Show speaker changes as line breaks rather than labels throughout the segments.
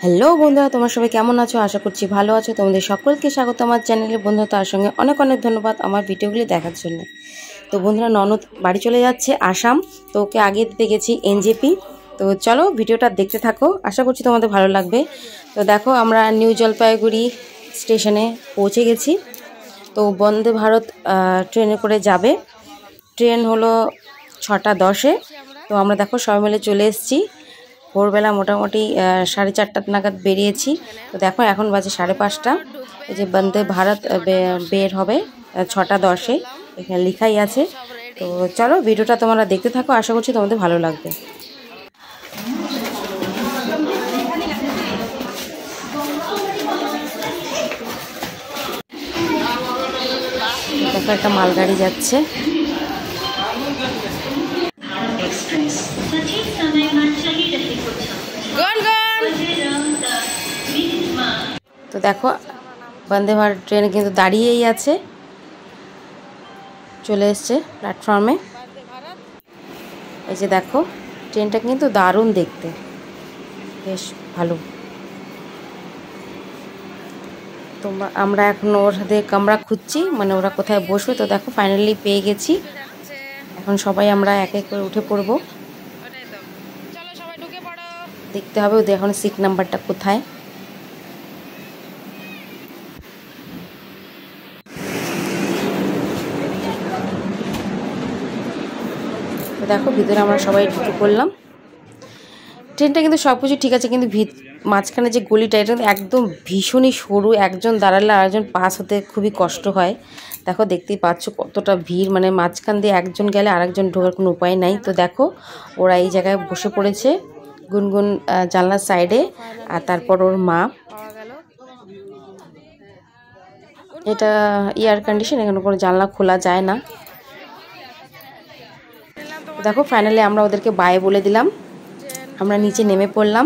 Hello বন্ধুরা, তোমরা সবাই কেমন আছো? আশা করছি ভালো আছো। তোমাদের সকলকে স্বাগত আমার চ্যানেলে। বন্ধুরা, তার সঙ্গে অনেক অনেক ধন্যবাদ আমার ভিডিওগুলি দেখার জন্য। তো বন্ধুরা, ননদ বাড়ি চলে যাচ্ছে আসাম, তো ওকে আগে দিতে গেছি এনজেপি। তো চলো ভিডিওটা দেখতে থাকো, আশা করছি তোমাদের ভালো লাগবে। তো দেখো, আমরা নিউ জলপাইগুড়ি স্টেশনে পৌঁছে গেছি। তো বন্দে ভারত ট্রেনে করে যাবে। ট্রেন হলো 6:10-এ। তো আমরা দেখো সবাই মিলে চলে এসেছি। ভোরবেলা মোটামুটি 4:30 নাগাদ বেরিয়েছি। তো দেখো এখন বাজে 5:30। এই যে বন্দে ভারত বের হবে 6:10-এ, এখানে লেখাই আছে। তো চলো ভিডিওটা তোমরা দেখতে থাকো, আশা করছি তোমাদের ভালো লাগবে। দেখো একটা মালগাড়ি যাচ্ছে। তো দেখো বন্দে ভারত ট্রেন কিন্তু দাঁড়িয়েই আছে, চলে এসছে প্ল্যাটফর্মে। এই যে দেখো ট্রেনটা কিন্তু দারুণ দেখতে, বেশ ভালো। আমরা এখন ওর সাথে কামরা খুঁজছি, মানে ওরা কোথায় বসবে। তো দেখো ফাইনালি পেয়ে গেছি। এখন সবাই আমরা এক এক করে উঠে পড়বো। দেখতে হবে ওদের এখন সিট নাম্বারটা কোথায়। তো দেখো ভিতরে আমরা সবাই ঢুকে পড়লাম। ট্রেনটা কিন্তু সব কিছু ঠিক আছে, কিন্তু মাঝখানে যে গলিটা, এটা একদম ভীষণই সরু। একজন দাঁড়ালে আরেকজন পাস হতে খুবই কষ্ট হয়। দেখো দেখতেই পাচ্ছ কতটা ভিড়, মানে মাঝখান দিয়ে একজন গেলে আরেকজন ঢোকার কোনো উপায় নাই। তো দেখো ওরা এই জায়গায় বসে পড়েছে গুনগুন জানলার সাইডে, আর তারপর ওর মা। এটা এয়ার কন্ডিশন, এখানে কোনো জানলা খোলা যায় না। দেখো ফাইনালি আমরা ওদেরকে বাই বলে দিলাম, আমরা নিচে নেমে পড়লাম।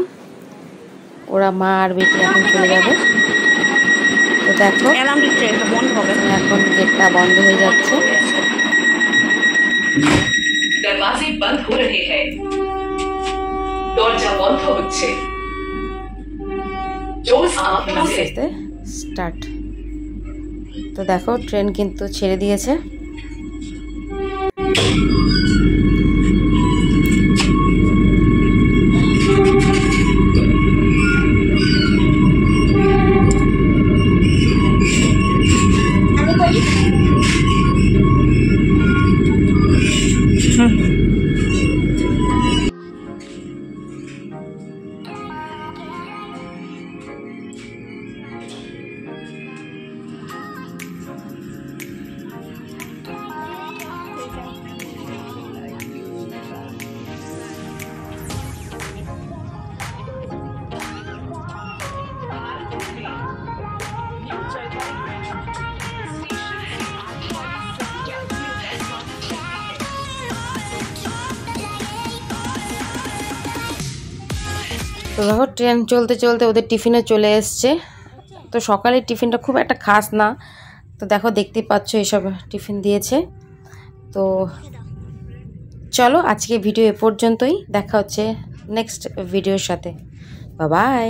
ওরা মা আর বেটি এখন চলে যাবে। তো দেখো এখন গেটটা বন্ধ হয়ে যাচ্ছে।
দরওয়াজে বন্ধ हो रहे हैं, দরজা বন্ধ হচ্ছে।
স্টার্ট। তো দেখো ট্রেন কিন্তু ছেড়ে দিয়েছে। তো দেখো ট্রেন চলতে চলতে ওদের টিফিনে চলে এসছে। তো সকালের টিফিনটা খুব একটা খাস না। তো দেখো দেখতেই পাচ্ছ এসব টিফিন দিয়েছে। তো চলো আজকে ভিডিও এ পর্যন্তই, দেখা হচ্ছে নেক্সট ভিডিওর সাথে। Bye bye.